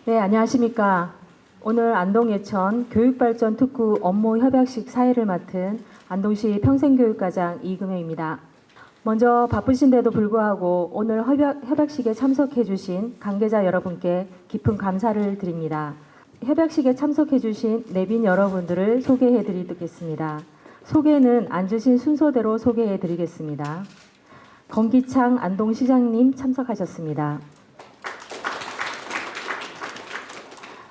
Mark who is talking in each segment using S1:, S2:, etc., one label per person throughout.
S1: 네, 안녕하십니까. 오늘 안동예천 교육발전특구 업무 협약식 사회를 맡은 안동시 평생교육과장 이금혜입니다. 먼저 바쁘신데도 불구하고 오늘 협약식에 참석해 주신 관계자 여러분께 깊은 감사를 드립니다. 협약식에 참석해 주신 내빈 여러분들을 소개해 드리겠습니다. 소개는 앉으신 순서대로 소개해 드리겠습니다. 권기창 안동시장님 참석하셨습니다.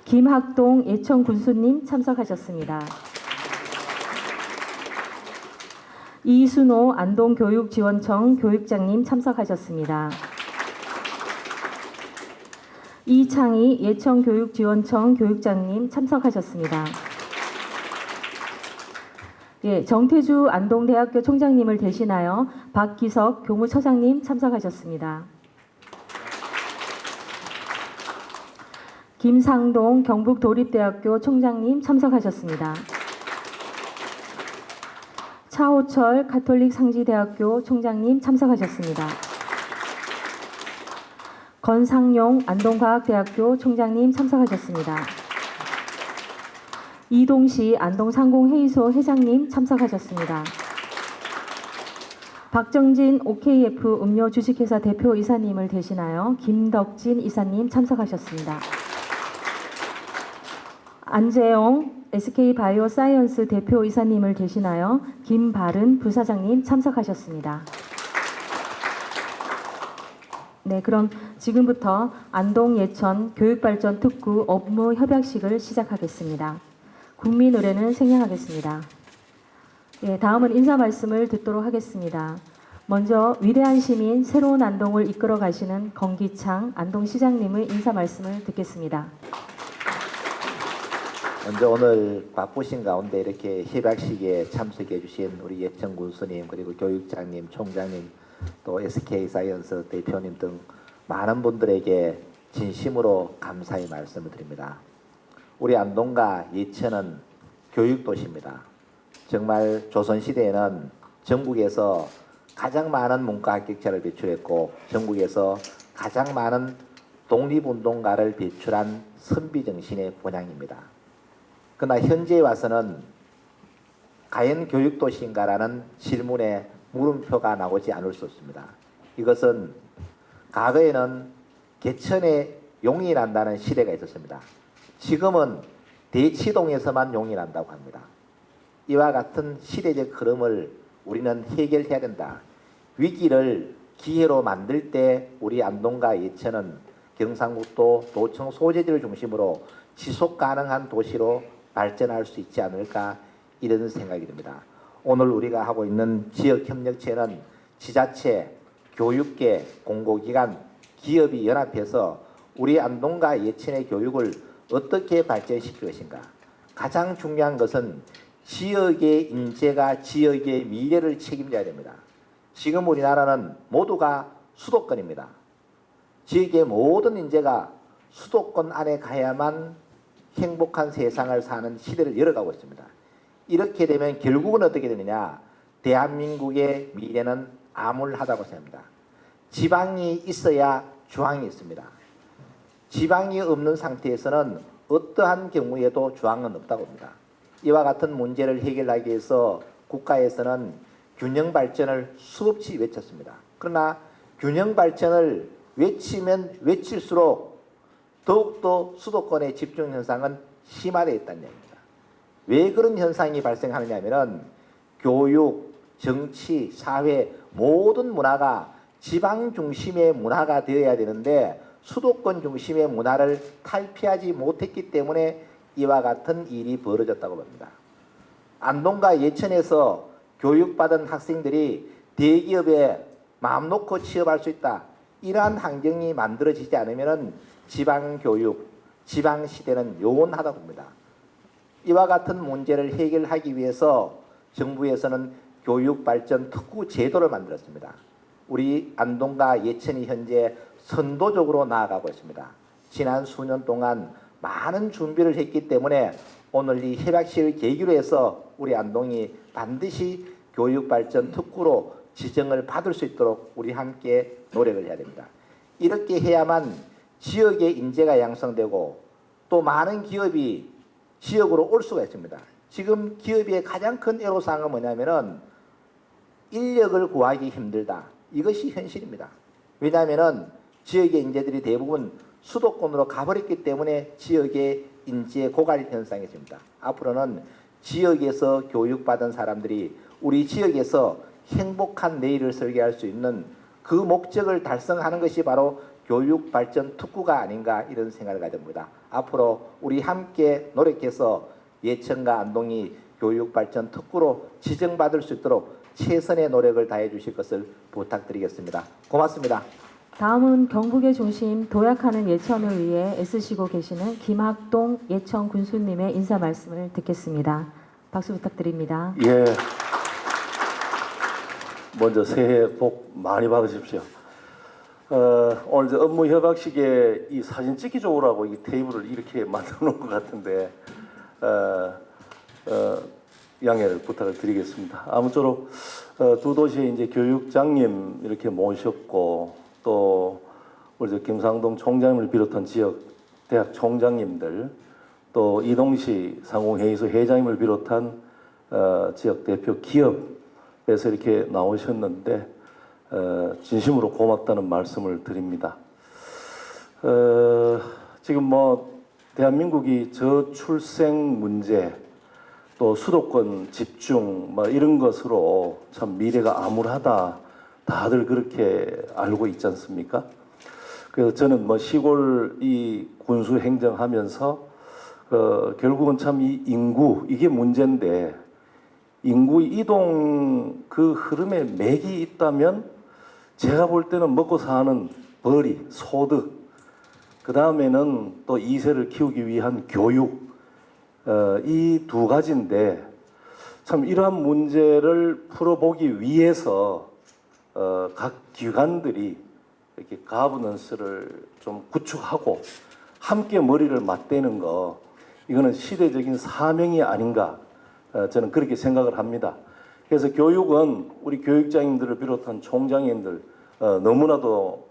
S1: 김학동 예천군수님 참석하셨습니다. 이순호 안동교육지원청 교육장님 참석하셨습니다. 이창희 예천교육지원청 교육장님 참석하셨습니다. 예, 정태주 안동대학교 총장님을 대신하여 박기석 교무처장님 참석하셨습니다. 김상동 경북도립대학교 총장님 참석하셨습니다. 차호철 가톨릭상지대학교 총장님 참석하셨습니다. 건상용 안동과학대학교 총장님 참석하셨습니다. 이동시 안동상공회의소 회장님 참석하셨습니다. 박정진 OKF 음료 주식회사 대표이사님을 대신하여 김덕진 이사님 참석하셨습니다. 안재용 SK바이오사이언스 대표이사님을 대신하여 김바른 부사장님 참석하셨습니다. 네, 그럼 지금부터 안동예천 교육발전특구 업무 협약식을 시작하겠습니다. 국민 노래는 생략하겠습니다. 예, 다음은 인사 말씀을 듣도록 하겠습니다. 먼저 위대한 시민 새로운 안동을 이끌어 가시는 권기창 안동시장님의 인사 말씀을 듣겠습니다.
S2: 먼저 오늘 바쁘신 가운데 이렇게 협약식에 참석해 주신 우리 예천 군수님, 그리고 교육장님, 총장님, 또 SK사이언스 대표님 등 많은 분들에게 진심으로 감사의 말씀을 드립니다. 우리 안동과 예천은 교육도시입니다. 정말 조선시대에는 전국에서 가장 많은 문과 합격자를 배출했고 전국에서 가장 많은 독립운동가를 배출한 선비정신의 본향입니다. 그러나 현재에 와서는 과연 교육도시인가라는 질문에 물음표가 나오지 않을 수 없습니다. 이것은 과거에는 개천에 용이 난다는 시대가 있었습니다. 지금은 대치동에서만 용이 난다고 합니다. 이와 같은 시대적 흐름을 우리는 해결해야 된다. 위기를 기회로 만들 때 우리 안동과 예천은 경상북도 도청 소재지를 중심으로 지속 가능한 도시로 발전할 수 있지 않을까, 이런 생각이 듭니다. 오늘 우리가 하고 있는 지역협력체는 지자체, 교육계, 공공기관, 기업이 연합해서 우리 안동과 예천의 교육을 어떻게 발전시킬 것인가. 가장 중요한 것은 지역의 인재가 지역의 미래를 책임져야 됩니다. 지금 우리나라는 모두가 수도권입니다. 지역의 모든 인재가 수도권 안에 가야만 행복한 세상을 사는 시대를 열어가고 있습니다. 이렇게 되면 결국은 어떻게 되느냐, 대한민국의 미래는 암울하다고 생각합니다. 지방이 있어야 중앙이 있습니다. 지방이 없는 상태에서는 어떠한 경우에도 중앙은 없다고 봅니다. 이와 같은 문제를 해결하기 위해서 국가에서는 균형 발전을 수없이 외쳤습니다. 그러나 균형 발전을 외치면 외칠수록 더욱더 수도권의 집중 현상은 심화되어 있다는 얘기입니다. 왜 그런 현상이 발생하느냐 하면 교육, 정치, 사회 모든 문화가 지방 중심의 문화가 되어야 되는데 수도권 중심의 문화를 탈피하지 못했기 때문에 이와 같은 일이 벌어졌다고 봅니다. 안동과 예천에서 교육받은 학생들이 대기업에 마음 놓고 취업할 수 있다. 이러한 환경이 만들어지지 않으면 지방교육, 지방시대는 요원하다고 봅니다. 이와 같은 문제를 해결하기 위해서 정부에서는 교육발전 특구 제도를 만들었습니다. 우리 안동과 예천이 현재 선도적으로 나아가고 있습니다. 지난 수년 동안 많은 준비를 했기 때문에 오늘 이 협약식을 계기로 해서 우리 안동이 반드시 교육발전 특구로 지정을 받을 수 있도록 우리 함께 노력을 해야 됩니다. 이렇게 해야만 지역의 인재가 양성되고 또 많은 기업이 지역으로 올 수가 있습니다. 지금 기업의 가장 큰 애로사항은 뭐냐면은 인력을 구하기 힘들다. 이것이 현실입니다. 왜냐하면은 지역의 인재들이 대부분 수도권으로 가버렸기 때문에 지역의 인재 고갈 현상이 있습니다. 앞으로는 지역에서 교육받은 사람들이 우리 지역에서 행복한 내일을 설계할 수 있는 그 목적을 달성하는 것이 바로 교육발전 특구가 아닌가 이런 생각을 가집니다. 앞으로 우리 함께 노력해서 예천과 안동이 교육발전 특구로 지정받을 수 있도록 최선의 노력을 다해 주실 것을 부탁드리겠습니다. 고맙습니다.
S1: 다음은 경북의 중심 도약하는 예천을 위해 애쓰시고 계시는 김학동 예천 군수님의 인사 말씀을 듣겠습니다. 박수 부탁드립니다.
S3: 예. 먼저 새해 복 많이 받으십시오. 오늘 이제 업무 협약식에 이 사진 찍기 좋으라고 이 테이블을 이렇게 만들어 놓은 것 같은데 양해를 부탁을 드리겠습니다. 아무쪼록 두 도시의 이제 교육장님 이렇게 모셨고 또 우리 저 김상동 총장님을 비롯한 지역 대학 총장님들 또 이동시 상공회의소 회장님을 비롯한 지역 대표 기업에서 이렇게 나오셨는데 진심으로 고맙다는 말씀을 드립니다. 지금 뭐 대한민국이 저출생 문제 또 수도권 집중 뭐 이런 것으로 참 미래가 암울하다 다들 그렇게 알고 있지 않습니까? 그래서 저는 뭐 시골 이 군수 행정하면서 결국은 참 이 인구 이게 문제인데 인구 이동 그 흐름에 맥이 있다면 제가 볼 때는 먹고 사는 벌이 소득 그 다음에는 또 2세를 키우기 위한 교육 이 두 가지인데 참 이러한 문제를 풀어보기 위해서 각 기관들이 이렇게 가버넌스를 좀 구축하고 함께 머리를 맞대는 거 이거는 시대적인 사명이 아닌가 저는 그렇게 생각을 합니다. 그래서 교육은 우리 교육장님들을 비롯한 총장님들 너무나도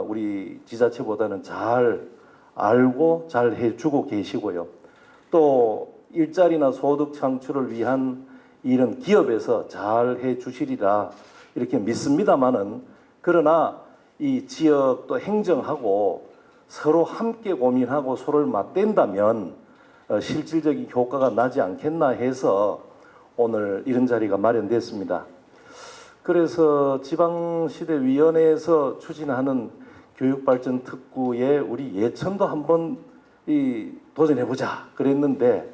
S3: 우리 지자체보다는 잘 알고 잘 해주고 계시고요. 또 일자리나 소득 창출을 위한 일은 기업에서 잘 해주시리라 이렇게 믿습니다만은 그러나 이 지역 또 행정하고 서로 함께 고민하고 서로를 맞댄다면 실질적인 효과가 나지 않겠나 해서 오늘 이런 자리가 마련됐습니다. 그래서 지방시대위원회에서 추진하는 교육발전 특구에 우리 예천도 한번 도전해보자 그랬는데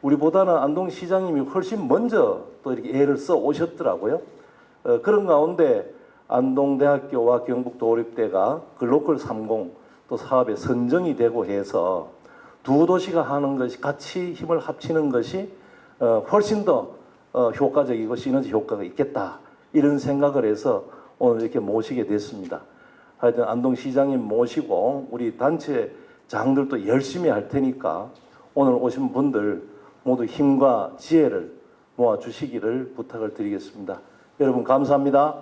S3: 우리보다는 안동시장님이 훨씬 먼저 또 이렇게 애를 써 오셨더라고요. 그런 가운데 안동대학교와 경북도립대가 글로컬 30 또 사업에 선정이 되고 해서 두 도시가 하는 것이 같이 힘을 합치는 것이 훨씬 더 효과적이고 시너지 효과가 있겠다 이런 생각을 해서 오늘 이렇게 모시게 됐습니다. 하여튼 안동시장님 모시고 우리 단체장들도 열심히 할 테니까 오늘 오신 분들 모두 힘과 지혜를 모아주시기를 부탁을 드리겠습니다. 여러분 감사합니다.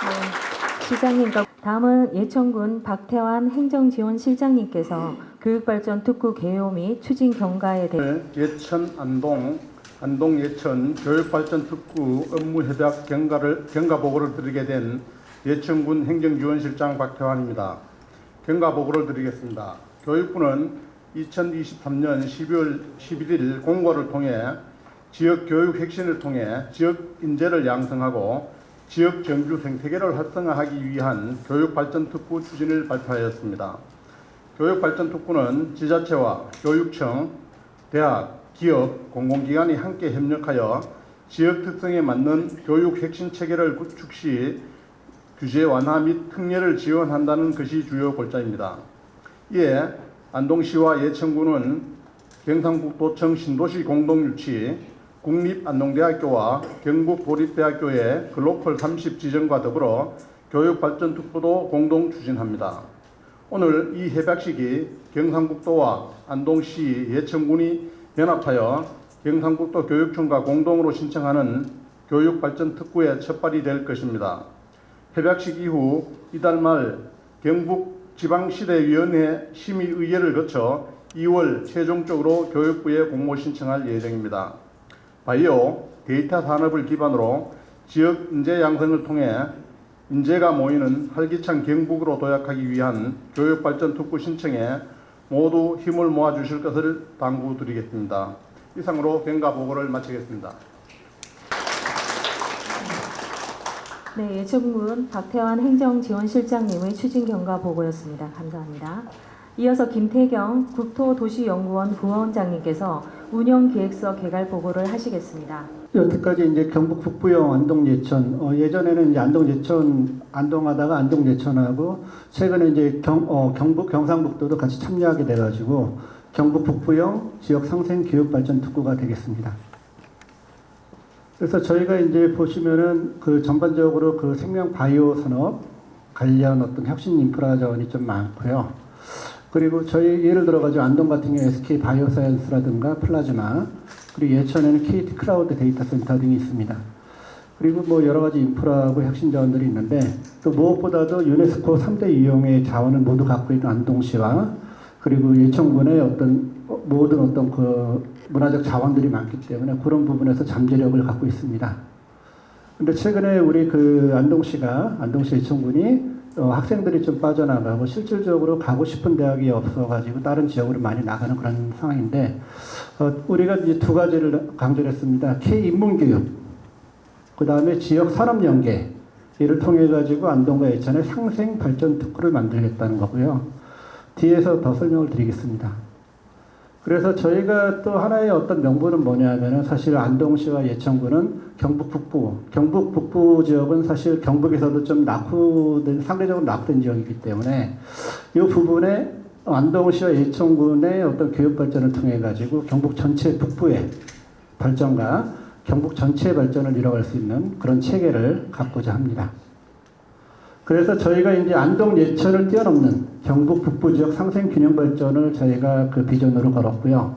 S1: 네, 시장님과 다음은 예천군 박태환 행정지원실장님께서 교육발전 특구 개요 및 추진 경과에 대해
S4: 예천 안동 예천 교육발전 특구 업무협약 경과 보고를 드리게 된 예천군 행정지원실장 박태환입니다. 경과 보고를 드리겠습니다. 교육부는 2023년 12월 11일 공고를 통해 지역 교육 혁신을 통해 지역 인재를 양성하고 지역 정규 생태계를 활성화하기 위한 교육발전 특구 추진을 발표하였습니다. 교육발전 특구는 지자체와 교육청, 대학, 기업, 공공기관이 함께 협력하여 지역 특성에 맞는 교육 혁신 체계를 구축 시 규제 완화 및 특례를 지원한다는 것이 주요 골자입니다. 이에 안동시와 예천군은 경상북도청 신도시 공동유치, 국립안동대학교와 경북도립대학교의 글로컬 30 지정과 더불어 교육발전 특구도 공동 추진합니다. 오늘 이 협약식이 경상북도와 안동시 예천군이 연합하여 경상북도 교육청과 공동으로 신청하는 교육발전 특구의 첫발이 될 것입니다. 협약식 이후 이달 말 경북 지방시대위원회 심의의회를 거쳐 2월 최종적으로 교육부에 공모 신청할 예정입니다. 바이오 데이터 산업을 기반으로 지역 인재 양성을 통해 인재가 모이는 활기찬 경북으로 도약하기 위한 교육발전 특구 신청에 모두 힘을 모아주실 것을 당부드리겠습니다. 이상으로 경과 보고를 마치겠습니다.
S1: 네, 예천군 박태환 행정지원실장님의 추진 경과 보고였습니다. 감사합니다. 이어서 김태경 국토도시연구원 부원장님께서 운영기획서 개발 보고를 하시겠습니다.
S5: 여태까지 이제 경북 북부형 안동 예천, 예전에는 이제 안동 예천 안동하다가 안동 예천하고 최근에 이제 경북 경상북도도 같이 참여하게 돼가지고 경북 북부형 지역 상생 교육 발전 특구가 되겠습니다. 그래서 저희가 이제 보시면은 그 전반적으로 그 생명 바이오 산업 관련 어떤 혁신 인프라 자원이 좀 많고요. 그리고 저희 예를 들어가지고 안동 같은 경우 SK 바이오사이언스라든가 플라즈마, 그리고 예천에는 KT 클라우드 데이터 센터 등이 있습니다. 그리고 뭐 여러 가지 인프라하고 혁신 자원들이 있는데 또 무엇보다도 유네스코 3대 유형의 자원을 모두 갖고 있는 안동시와 그리고 예천군의 어떤 모든 어떤 그 문화적 자원들이 많기 때문에 그런 부분에서 잠재력을 갖고 있습니다. 근데 최근에 우리 그 안동시 예천군이 학생들이 좀 빠져나가고 실질적으로 가고 싶은 대학이 없어가지고 다른 지역으로 많이 나가는 그런 상황인데 우리가 이제 두 가지를 강조를 했습니다. K 인문교육, 그 다음에 지역 산업 연계 이를 통해 가지고 안동과 예천의 상생 발전 특구를 만들겠다는 거고요. 뒤에서 더 설명을 드리겠습니다. 그래서 저희가 또 하나의 어떤 명분은 뭐냐면은 사실 안동시와 예천군은 경북 북부 지역은 사실 경북에서도 좀 상대적으로 낙후된 지역이기 때문에 이 부분에 안동시와 예천군의 어떤 교육 발전을 통해 가지고 경북 전체 북부의 발전과 경북 전체의 발전을 이뤄갈 수 있는 그런 체계를 갖고자 합니다. 그래서 저희가 이제 안동 예천을 뛰어넘는 경북 북부 지역 상생 균형 발전을 저희가 그 비전으로 걸었고요.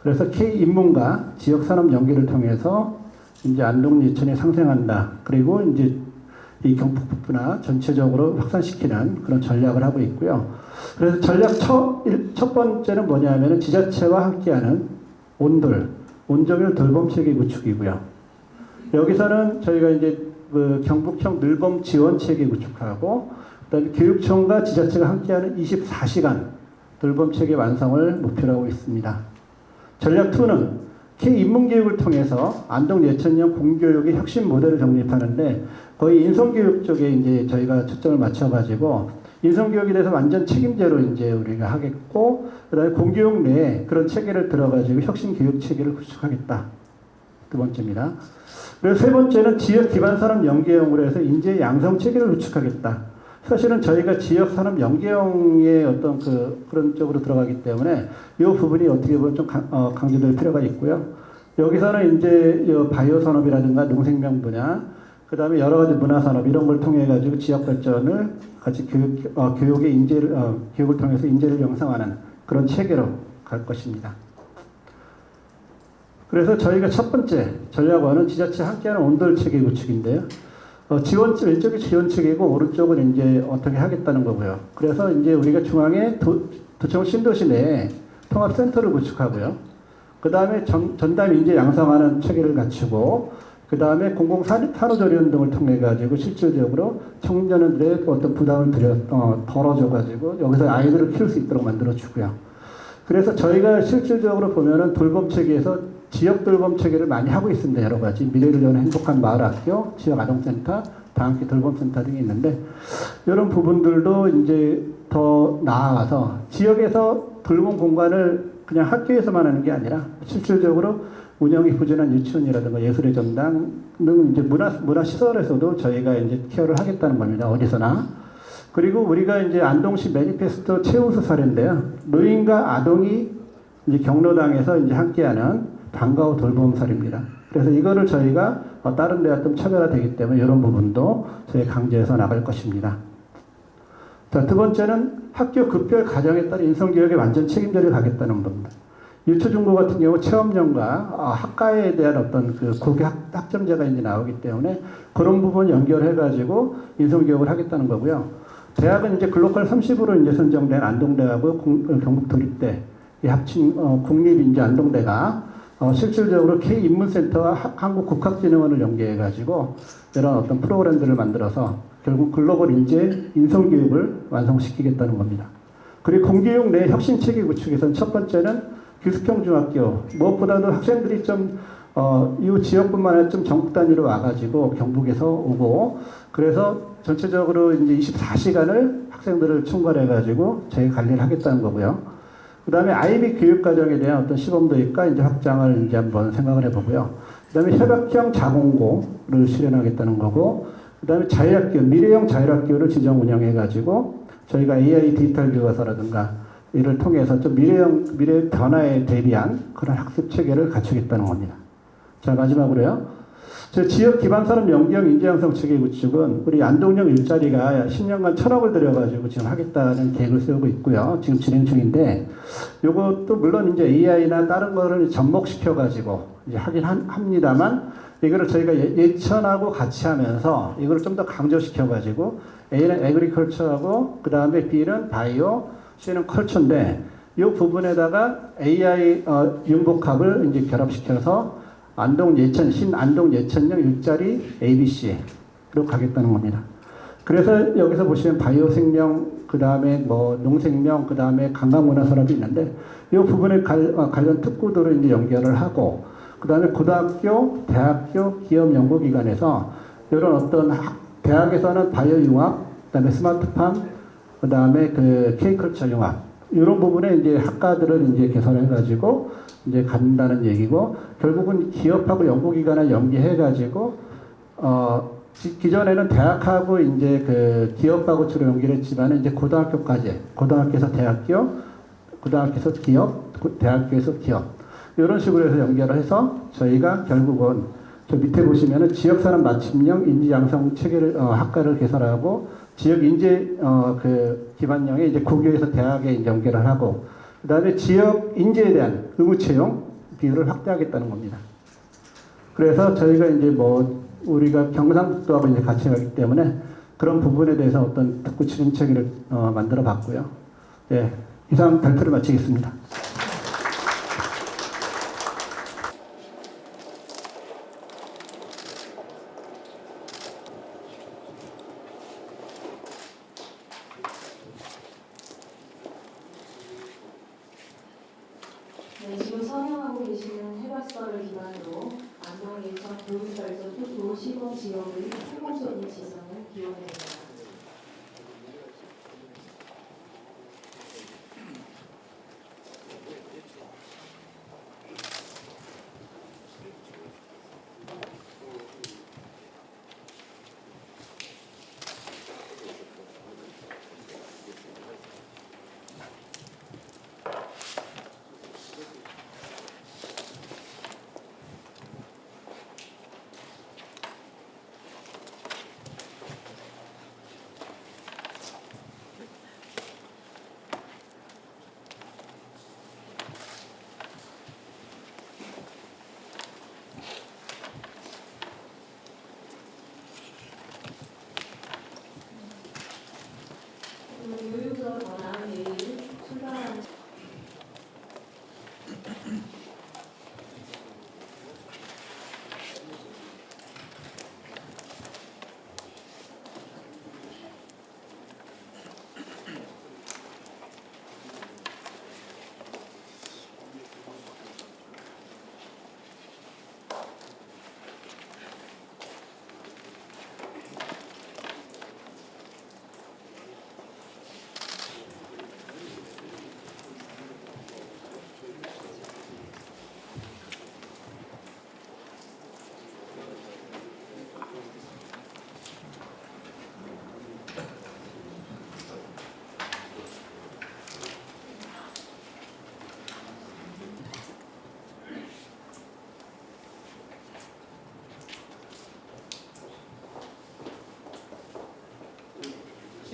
S5: 그래서 K 인문과 지역 산업 연계를 통해서 이제 안동 예천이 상생한다. 그리고 이제 이 경북 북부나 전체적으로 확산시키는 그런 전략을 하고 있고요. 그래서 전략 첫 번째는 뭐냐면은 지자체와 함께하는 온종일 돌봄 체계 구축이고요. 여기서는 저희가 이제 그 경북형 늘봄 지원 체계 구축하고 그다음에 교육청과 지자체가 함께하는 24시간 돌봄 체계 완성을 목표로 하고 있습니다. 전략 2는 K 인문교육을 통해서 안동 예천형 공교육의 혁신 모델을 정립하는데 거의 인성교육 쪽에 이제 저희가 초점을 맞춰가지고 인성교육에 대해서 완전 책임제로 이제 우리가 하겠고 그다음에 공교육 내에 그런 체계를 들어가지고 혁신 교육 체계를 구축하겠다. 두 번째입니다. 그리고 세 번째는 지역 기반 산업 연계형으로 해서 인재 양성 체계를 구축하겠다. 사실은 저희가 지역 산업 연계형의 어떤 그런 쪽으로 들어가기 때문에 이 부분이 어떻게 보면 좀 강조될 필요가 있고요. 여기서는 이제 바이오 산업이라든가 농생명 분야, 그 다음에 여러 가지 문화 산업 이런 걸 통해 가지고 지역 발전을 같이 교육을 통해서 인재를 양성하는 그런 체계로 갈 것입니다. 그래서 저희가 첫 번째 전략원은 지자체 함께하는 온돌 체계 구축인데요. 왼쪽이 지원 체계고 오른쪽은 이제 어떻게 하겠다는 거고요. 그래서 이제 우리가 중앙에 도청 신도시 내에 통합센터를 구축하고요. 그 다음에 전담 인재 양성하는 체계를 갖추고, 그 다음에 공공산후조리원 등을 통해 가지고 실질적으로 청년들의 어떤 부담을 덜어줘 가지고 여기서 아이들을 키울 수 있도록 만들어 주고요. 그래서 저희가 실질적으로 보면은 돌봄 체계에서 지역 돌봄 체계를 많이 하고 있습니다. 여러 가지 미래를 여는 행복한 마을학교, 지역 아동센터, 다함께 돌봄센터 등이 있는데 이런 부분들도 이제 더 나아가서 지역에서 돌봄 공간을 그냥 학교에서만 하는 게 아니라 실질적으로 운영이 부진한 유치원이라든가 예술의 전당 등 이제 문화 시설에서도 저희가 이제 케어를 하겠다는 겁니다. 어디서나. 그리고 우리가 이제 안동시 매니페스토 최우수 사례인데요. 노인과 아동이 이제 경로당에서 이제 함께하는 방과 후 돌봄 사례입니다. 그래서 이거를 저희가 다른 데와 좀 차별화되기 때문에 이런 부분도 저희 강조해서 나갈 것입니다. 자, 두 번째는 학교 급별 가정에 따른 인성교육의 완전 책임제를 가겠다는 겁니다. 유초중고 같은 경우 체험형과 학과에 대한 어떤 그 고교 학점제가 이제 나오기 때문에 그런 부분 연결해가지고 인성교육을 하겠다는 거고요. 대학은 이제 글로컬 30으로 이제 선정된 안동대하고 경북도립대 이 합친 국립 이제 안동대가 실질적으로 K 인문센터와 한국국학진흥원을 연계해가지고 이런 어떤 프로그램들을 만들어서 결국 글로벌 인재 인성 교육을 완성시키겠다는 겁니다. 그리고 공교육 내 혁신 체계 구축에서는 첫 번째는 기숙형 중학교 무엇보다도 학생들이 좀 이 지역뿐만 아니라 좀 전국 단위로 와가지고 경북에서 오고 그래서 전체적으로 이제 24시간을 학생들을 총괄해가지고 저희 관리를 하겠다는 거고요. 그 다음에 아이비 교육과정에 대한 어떤 시범도입과 이제 확장을 이제 한번 생각을 해보고요. 그 다음에 협약형 자공고를 실현하겠다는 거고, 그 다음에 자율학교, 미래형 자율학교를 지정 운영해가지고 저희가 AI 디지털 교과서라든가 이를 통해서 좀 미래 변화에 대비한 그런 학습 체계를 갖추겠다는 겁니다. 자, 마지막으로요. 저 지역 기반 산업 연계형 인재 양성 체계 구축은 우리 안동역 일자리가 10년간 1,000억을 들여가지고 지금 하겠다는 계획을 세우고 있고요. 지금 진행 중인데, 요것도 물론 이제 AI나 다른 거를 접목시켜가지고 이제 하긴 합니다만, 이거를 저희가 예천하고 같이 하면서 이거를 좀 더 강조시켜가지고 A는 에그리컬처하고 그 다음에 B는 바이오, C는 컬처인데, 이 부분에다가 AI 융복합을 이제 결합시켜서 안동 예천, 신안동 예천역 일자리 ABC로 가겠다는 겁니다. 그래서 여기서 보시면 바이오 생명, 그 다음에 뭐 농생명, 그 다음에 관광문화산업이 있는데 이 부분에 관련 특구도를 이제 연결을 하고 그 다음에 고등학교, 대학교, 기업 연구기관에서 이런 어떤 대학에서는 바이오 융합, 그 다음에 스마트팜, 그 다음에 그 K컬처 융합 이런 부분에 이제 학과들을 이제 개설해가지고 이제 간다는 얘기고 결국은 기업하고 연구기관을 연계해가지고 기존에는 대학하고 이제 그 기업하고 주로 연계를 했지만 이제 고등학교까지 고등학교에서 대학교, 고등학교에서 기업, 대학교에서 기업 이런 식으로 해서 연결을 해서 저희가 결국은 저 밑에 보시면은 지역산업 맞춤형 인재 양성 체계를 학과를 개설하고 지역 인재 그 기반형의 이제 국유에서 대학에 이제 연결을 하고 그 다음에 지역 인재에 대한 의무 채용 비율을 확대하겠다는 겁니다. 그래서 저희가 이제 뭐 우리가 경상북도하고 이제 같이 가기 때문에 그런 부분에 대해서 어떤 특구 추진 체계를 만들어 봤고요. 예, 이상 발표를 마치겠습니다.
S1: 네, 지금 선행하고 계시는 해발서를 기반으로 안동 예천 교육발전 특구 시범 지역의 성공적인 지성을 기원합니다. 교육적 권한 내일 출발하는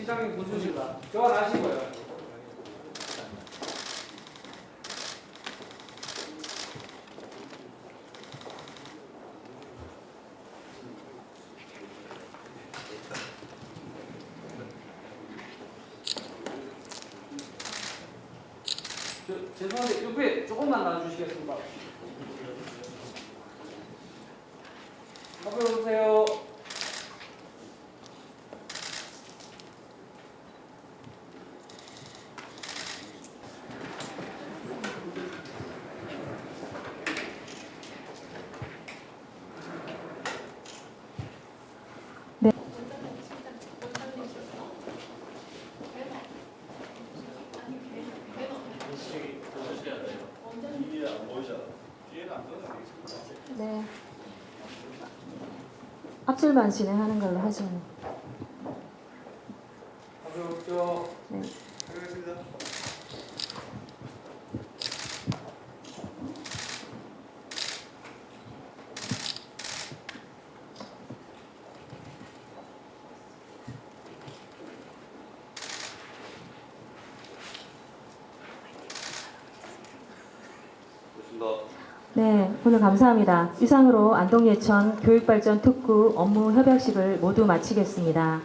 S6: 시장님 문수실라 교환하시고요. 죄송한데 옆에 조금만 놔주시겠습니까? 앞에 오세요.
S1: 네. 앞줄만 진행하는 걸로 하죠.
S6: 앞에 오십시오.
S1: 네. 네, 오늘 감사합니다. 이상으로 안동예천 교육발전 특구 업무 협약식을 모두 마치겠습니다.